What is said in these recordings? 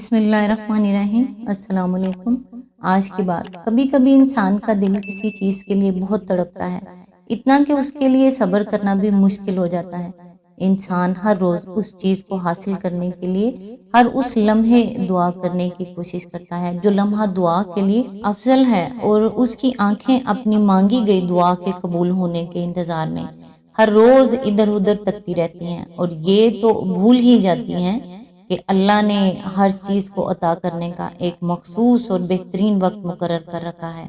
بسم اللہ الرحمن الرحیم۔ السلام علیکم۔ آج کی بات، کبھی کبھی انسان کا دل کسی چیز کے لیے بہت تڑپتا ہے، اتنا کہ اس کے لیے صبر کرنا بھی مشکل ہو جاتا ہے۔ انسان ہر روز اس چیز کو حاصل کرنے کے لیے ہر اس لمحے دعا کرنے کی کوشش کرتا ہے جو لمحہ دعا کے لیے افضل ہے، اور اس کی آنکھیں اپنی مانگی گئی دعا کے قبول ہونے کے انتظار میں ہر روز ادھر ادھر تکتی رہتی ہیں، اور یہ تو بھول ہی جاتی ہیں کہ اللہ نے ہر چیز کو عطا کرنے کا ایک مخصوص اور بہترین وقت مقرر کر رکھا ہے۔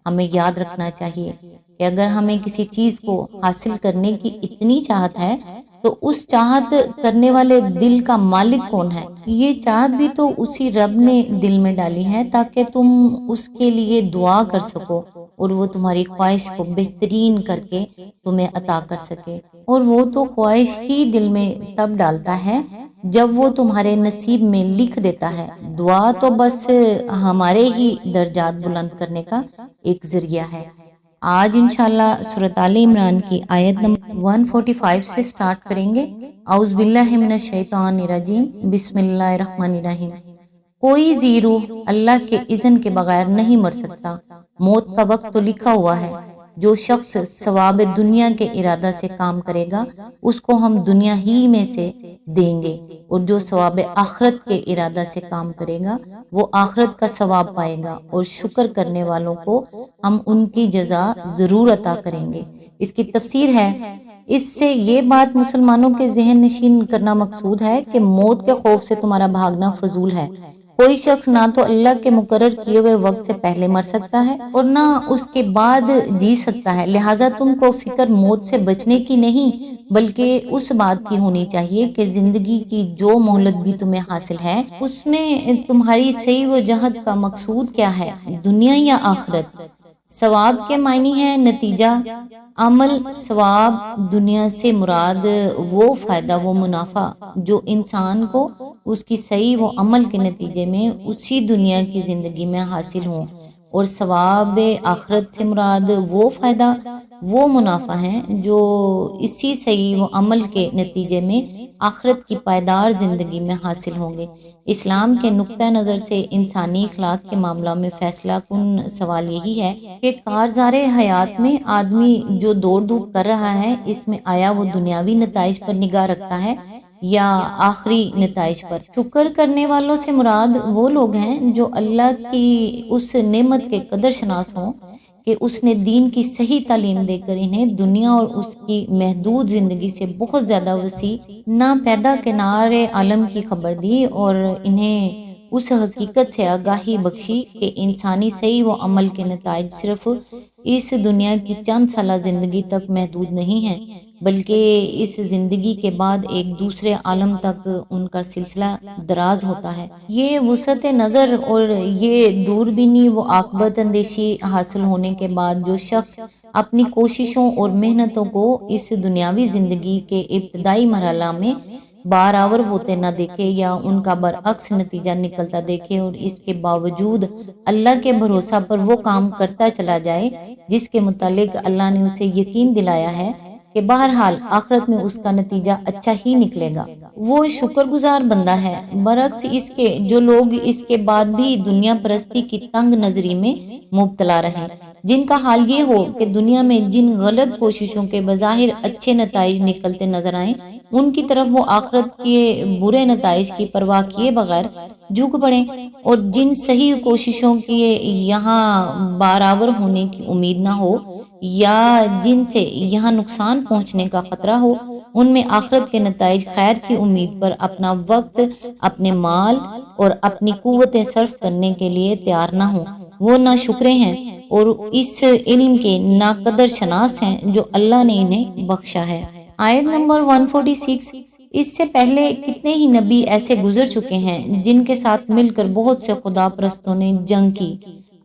ہمیں یاد رکھنا چاہیے کہ اگر ہمیں کسی چیز کو حاصل کرنے کی اتنی چاہت ہے تو اس چاہت کرنے والے دل کا مالک کون ہے؟ یہ چاہت بھی تو اسی رب نے دل میں ڈالی ہے تاکہ تم اس کے لیے دعا کر سکو اور وہ تمہاری خواہش کو بہترین کر کے تمہیں عطا کر سکے، اور وہ تو خواہش ہی دل میں تب ڈالتا ہے جب وہ تمہارے نصیب میں لکھ دیتا ہے۔ دعا تو بس ہمارے ہی درجات بلند کرنے کا ایک ذریعہ ہے۔ آج انشاءاللہ سورۃ آل عمران کی آیت نمبر 145 سے سٹارٹ کریں گے۔ اعوذ باللہ من الشیطان الرجیم، بسم اللہ الرحمن الرحیم۔ کوئی ذی روح اللہ کے اذن کے بغیر نہیں مر سکتا، موت کا وقت تو لکھا ہوا ہے۔ جو شخص ثواب دنیا کے ارادہ سے کام کرے گا اس کو ہم دنیا ہی میں سے دیں گے، اور جو ثواب آخرت کے ارادہ سے کام کرے گا وہ آخرت کا ثواب پائے گا، اور شکر کرنے والوں کو ہم ان کی جزا ضرور عطا کریں گے۔ اس کی تفسیر ہے، اس سے یہ بات مسلمانوں کے ذہن نشین کرنا مقصود ہے کہ موت کے خوف سے تمہارا بھاگنا فضول ہے۔ کوئی شخص نہ تو اللہ کے مقرر کیے ہوئے وقت سے پہلے مر سکتا ہے اور نہ اس کے بعد جی سکتا ہے، لہٰذا تم کو فکر موت سے بچنے کی نہیں بلکہ اس بات کی ہونی چاہیے کہ زندگی کی جو مہلت بھی تمہیں حاصل ہے اس میں تمہاری صحیح و جہد کا مقصود کیا ہے، دنیا یا آخرت۔ ثواب کے معنی ہے نتیجہ عمل۔ ثواب دنیا سے مراد وہ فائدہ و منافع جو انسان کو اس کی صحیح و عمل کے نتیجے میں اسی دنیا کی زندگی میں حاصل ہوں، اور ثواب آخرت سے مراد وہ فائدہ وہ منافع ہے جو اسی صحیح و عمل کے نتیجے میں آخرت کی پائیدار زندگی میں حاصل ہوں گے۔ اسلام کے نقطہ نظر سے انسانی اخلاق کے معاملہ میں فیصلہ کن سوال یہی ہے کہ کارزار حیات میں آدمی جو دوڑ دھوپ کر رہا ہے اس میں آیا وہ دنیاوی نتائج پر نگاہ رکھتا ہے یا آخری نتائج پر۔ شکر کرنے والوں سے مراد وہ لوگ ہیں جو اللہ کی اس نعمت کے قدر شناس ہوں کہ اس نے دین کی صحیح تعلیم دے کر انہیں دنیا اور اس کی محدود زندگی سے بہت زیادہ وسیع ناپیدا کنارے عالم کی خبر دی، اور انہیں اس حقیقت سے آگاہی بخشی کہ انسانی صحیح و عمل کے نتائج صرف اس دنیا کی چند سالہ زندگی تک محدود نہیں ہیں بلکہ اس زندگی کے بعد ایک دوسرے عالم تک ان کا سلسلہ دراز ہوتا ہے۔ یہ وسعت نظر اور یہ دوربینی و عاقبت اندیشی حاصل ہونے کے بعد جو شخص اپنی کوششوں اور محنتوں کو اس دنیاوی زندگی کے ابتدائی مرحلہ میں بارآور ہوتے نہ دیکھے یا ان کا برعکس نتیجہ نکلتا دیکھے اور اس کے باوجود اللہ کے بھروسہ پر وہ کام کرتا چلا جائے جس کے متعلق اللہ نے اسے یقین دلایا ہے کہ بہرحال آخرت میں اس کا نتیجہ اچھا ہی نکلے گا، وہ شکر گزار بندہ ہے۔ برعکس اس کے جو لوگ اس کے بعد بھی دنیا پرستی کی تنگ نظری میں مبتلا رہے، جن کا حال یہ ہو کہ دنیا میں جن غلط کوششوں کے بظاہر اچھے نتائج نکلتے نظر آئیں ان کی طرف وہ آخرت کے برے نتائج کی پرواہ کیے بغیر جھک پڑیں، اور جن صحیح کوششوں کے یہاں بارآور ہونے کی امید نہ ہو یا جن سے یہاں نقصان پہنچنے کا خطرہ ہو ان میں آخرت کے نتائج خیر کی امید پر اپنا وقت، اپنے مال اور اپنی قوتیں صرف کرنے کے لیے تیار نہ ہوں، وہ نہ شکرے ہیں اور اس علم کے ناقدر شناس ہیں جو اللہ نے انہیں بخشا ہے۔ آیت نمبر 146۔ اس سے پہلے کتنے ہی نبی ایسے گزر چکے ہیں جن کے ساتھ مل کر بہت سے خدا پرستوں نے جنگ کی،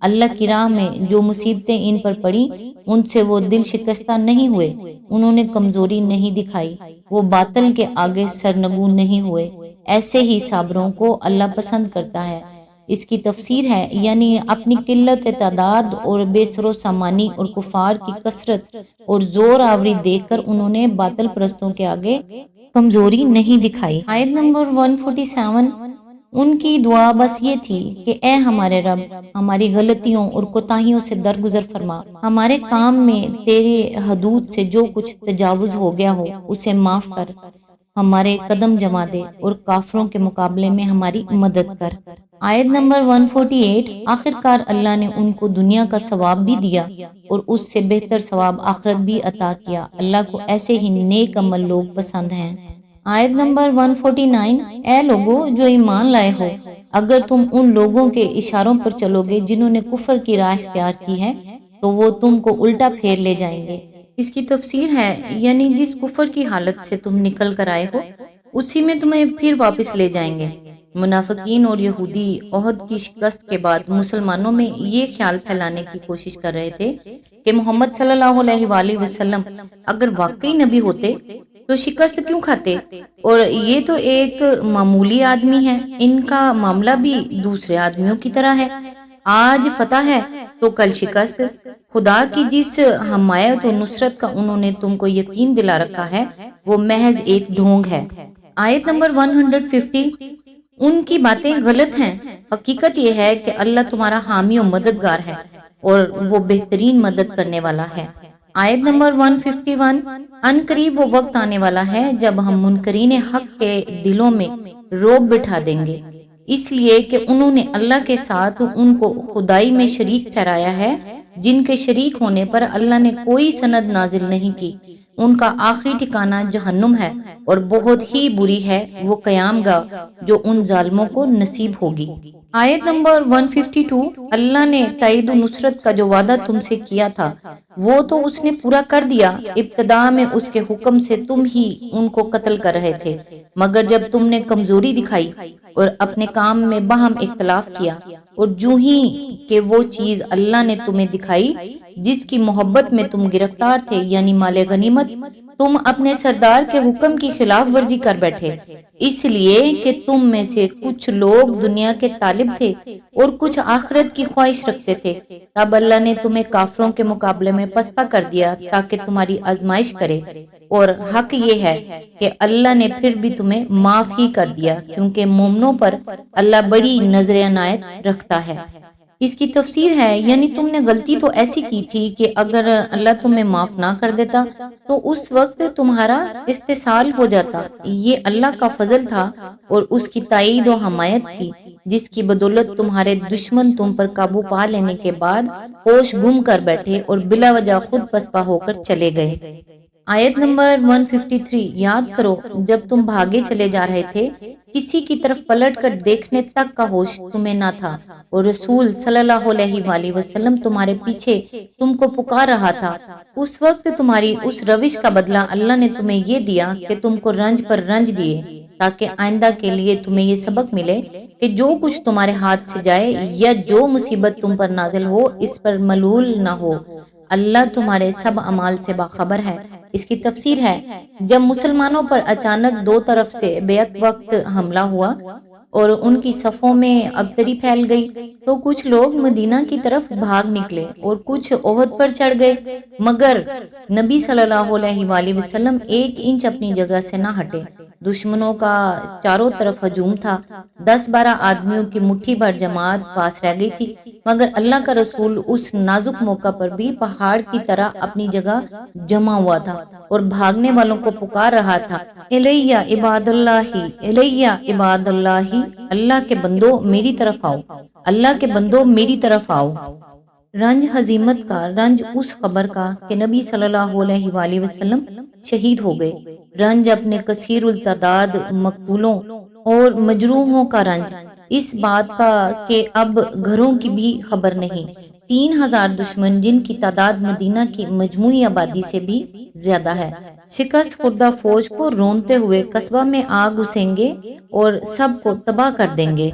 اللہ کی راہ میں جو مصیبتیں ان پر پڑی ان سے وہ دل شکستہ نہیں ہوئے، انہوں نے کمزوری نہیں دکھائی، وہ باطل کے آگے سرنگوں نہیں ہوئے، ایسے ہی صابروں کو اللہ پسند کرتا ہے۔ اس کی تفسیر ہے، یعنی اپنی قلت تعداد اور بے سر و سامانی اور کفار کی کثرت اور زور آوری دیکھ کر انہوں نے باطل پرستوں کے آگے کمزوری نہیں دکھائی۔ آیت نمبر 147۔ ان کی دعا بس یہ تھی کہ اے ہمارے رب، ہماری غلطیوں اور کوتاہیوں سے درگزر فرما، ہمارے کام میں تیرے حدود سے جو کچھ تجاوز ہو گیا ہو اسے معاف کر، ہمارے قدم جما دے اور کافروں کے مقابلے میں ہماری مدد کر۔ آیت نمبر 148، آخر کار اللہ نے ان کو دنیا کا ثواب بھی دیا اور اس سے بہتر ثواب آخرت بھی عطا کیا، اللہ کو ایسے ہی نیک عمل لوگ پسند ہیں۔ آیت نمبر 149، اے لوگو جو ایمان لائے ہو، اگر تم ان لوگوں کے اشاروں پر چلو گے جنہوں نے کفر کی راہ اختیار کی ہے تو وہ تم کو الٹا پھیر لے جائیں گے۔ اس کی تفسیر ہے، یعنی جس کفر کی حالت سے تم نکل کر آئے ہو اسی میں تمہیں پھر واپس لے جائیں گے۔ منافقین اور یہودی عہد کی شکست کے بعد مسلمانوں میں یہ خیال پھیلانے کی کوشش کر رہے تھے کہ محمد صلی اللہ علیہ وآلہ وسلم اگر واقعی نبی ہوتے تو شکست کیوں کھاتے، اور یہ تو ایک معمولی آدمی ہے، ان کا معاملہ بھی دوسرے آدمیوں کی طرح ہے، آج فتح ہے تو کل شکست۔ خدا کی جس حمایت و نصرت کا انہوں نے تم کو یقین دلا رکھا ہے وہ محض ایک ڈھونگ ہے۔ آیت نمبر 150، ان کی باتیں غلط ہیں، حقیقت یہ ہے کہ اللہ تمہارا حامی و مددگار ہے اور وہ بہترین مدد کرنے والا ہے۔ آیت نمبر 151، ان قریب وہ وقت آنے والا ہے جب ہم منکرین حق کے دلوں میں رعب بٹھا دیں گے، اس لیے کہ انہوں نے اللہ کے ساتھ ان کو خدائی میں شریک ٹھہرایا ہے، جن کے شریک ہونے پر اللہ نے کوئی سند نازل نہیں کی، ان کا آخری ٹھکانہ جہنم ہے اور بہت ہی بری ہے وہ قیام گاہ جو ان ظالموں کو نصیب ہوگی۔ آیت نمبر 152، اللہ نے تائید و نصرت کا جو وعدہ تم سے کیا تھا وہ تو اس نے پورا کر دیا، ابتدا میں اس کے حکم سے تم ہی ان کو قتل کر رہے تھے، مگر جب تم نے کمزوری دکھائی اور اپنے کام میں باہم اختلاف کیا، اور جو ہی کہ وہ چیز اللہ نے تمہیں دکھائی جس کی محبت میں تم گرفتار تھے، یعنی مال غنیمت، تم اپنے سردار کے حکم کی خلاف ورزی کر بیٹھے، اس لیے کہ تم میں سے کچھ لوگ دنیا کے طالب تھے اور کچھ آخرت کی خواہش رکھتے تھے، تب اللہ نے تمہیں کافروں کے مقابلے میں پسپا کر دیا تاکہ تمہاری آزمائش کرے، اور حق یہ ہے کہ اللہ نے پھر بھی تمہیں معاف ہی کر دیا کیونکہ مومنوں پر اللہ بڑی نظر عنایت رکھتا ہے۔ اس کی تفسیر ہے، یعنی تم نے غلطی تو ایسی کی تھی کہ اگر اللہ تمہیں معاف نہ کر دیتا تو اس وقت تمہارا استحصال ہو جاتا، یہ اللہ کا فضل تھا اور اس کی تائید و حمایت تھی جس کی بدولت تمہارے دشمن تم پر قابو پا لینے کے بعد ہوش گم کر بیٹھے اور بلا وجہ خود پسپا ہو کر چلے گئے۔ آیت نمبر 153، یاد کرو جب تم بھاگے چلے جا رہے تھے، کسی کی طرف پلٹ کر دیکھنے تک کا ہوش تمہیں نہ تھا، اور رسول صلی اللہ علیہ وآلہ وسلم تمہارے پیچھے تم کو پکار رہا تھا، اس وقت تمہاری اس روش کا بدلہ اللہ نے تمہیں یہ دیا کہ تم کو رنج پر رنج دیے، تاکہ آئندہ کے لیے تمہیں یہ سبق ملے کہ جو کچھ تمہارے ہاتھ سے جائے یا جو مصیبت تم پر نازل ہو اس پر ملول نہ ہو، اللہ تمہارے سب اعمال سے باخبر ہے۔ اس کی تفسیر ہے، جب مسلمانوں پر اچانک دو طرف سے بیک وقت حملہ ہوا اور ان کی صفوں میں ابتری پھیل گئی تو کچھ لوگ مدینہ کی طرف بھاگ نکلے اور کچھ احد پر چڑھ گئے، مگر نبی صلی اللہ علیہ وآلہ وسلم 1 انچ اپنی جگہ سے نہ ہٹے۔ دشمنوں کا چاروں طرف ہجوم تھا، 10-12 آدمیوں کی مٹھی بھر جماعت پاس رہ گئی تھی، مگر اللہ کا رسول اس نازک موقع پر بھی پہاڑ کی طرح اپنی جگہ جمع ہوا تھا اور بھاگنے والوں کو پکار رہا تھا، الیہ عباد اللہ، الیہ عباد اللہ، اللہ کے بندو میری طرف آؤ، اللہ کے بندو میری طرف آؤ۔ رنج ہزیمت کا، رنج اس خبر کا کہ نبی صلی اللہ علیہ وآلہ وسلم شہید ہو گئے، رنج اپنے کثیر التعداد مقتولوں اور مجروحوں کا رنج، اس بات کا کہ اب گھروں کی بھی خبر نہیں، 3000 دشمن جن کی تعداد مدینہ کی مجموعی آبادی سے بھی زیادہ ہے، شکست خوردہ فوج کو رونتے ہوئے قصبہ میں آ گھسیں گے اور سب کو تباہ کر دیں گے۔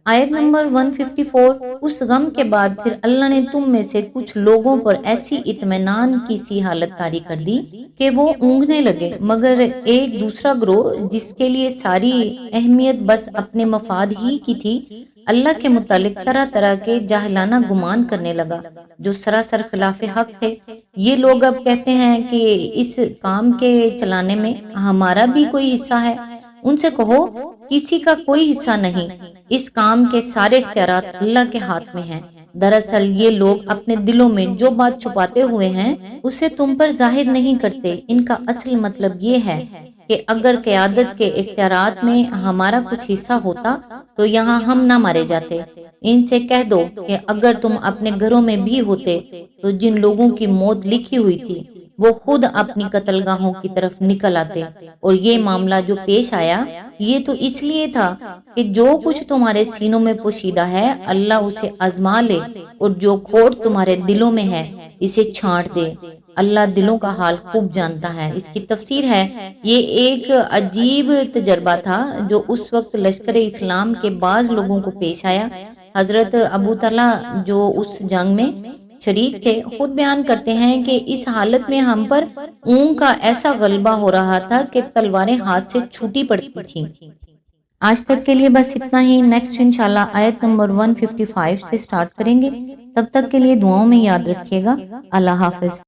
آیت نمبر 154، اس غم کے بعد پھر اللہ نے تم میں سے کچھ لوگوں پر ایسی اطمینان کی سی حالت طاری کر دی کہ وہ اونگنے لگے، مگر ایک دوسرا گروہ جس کے لیے ساری اہمیت بس اپنے مفاد ہی کی تھی، اللہ کے متعلق طرح طرح کے جاہلانہ گمان کرنے لگا جو سراسر خلاف حق تھے۔ یہ لوگ اب کہتے ہیں کہ اس کام کے چلانے میں ہمارا بھی کوئی حصہ ہے، ان سے کہو کسی کا کوئی حصہ نہیں، اس کام کے سارے اختیارات اللہ کے ہاتھ میں ہیں۔ دراصل یہ لوگ اپنے دلوں میں جو بات چھپاتے ہوئے ہیں اسے تم پر ظاہر نہیں کرتے۔ ان کا اصل مطلب یہ ہے کہ اگر قیادت کے اختیارات میں ہمارا کچھ حصہ ہوتا تو یہاں ہم نہ مارے جاتے۔ ان سے کہہ دو کہ اگر تم اپنے گھروں میں بھی ہوتے تو جن لوگوں کی موت لکھی ہوئی تھی وہ خود اپنی قتل گاہوں کی طرف نکل آتے، اور یہ معاملہ جو پیش آیا یہ تو اس لیے تھا کہ جو کچھ تمہارے سینوں میں پوشیدہ ہے اللہ اسے آزما لے، اور جو کھوٹ تمہارے دلوں میں ہے اسے چھانٹ دے۔ اللہ دلوں کا حال خوب جانتا ہے۔ اس کی تفسیر ہے، یہ ایک عجیب تجربہ تھا جو اس وقت لشکر اسلام کے بعض لوگوں کو پیش آیا۔ حضرت ابو طلحہ جو اس جنگ میں شریک تھے خود بیان کرتے ہیں کہ اس حالت میں ہم پر اونگ کا ایسا غلبہ ہو رہا تھا کہ تلواریں ہاتھ سے چھوٹی پڑتی تھیں۔ آج تک کے لیے بس اتنا ہی۔ نیکسٹ انشاءاللہ آیت نمبر 155 سے سٹارٹ کریں گے۔ تب تک کے لیے دعاؤں میں یاد رکھیے گا۔ اللہ حافظ۔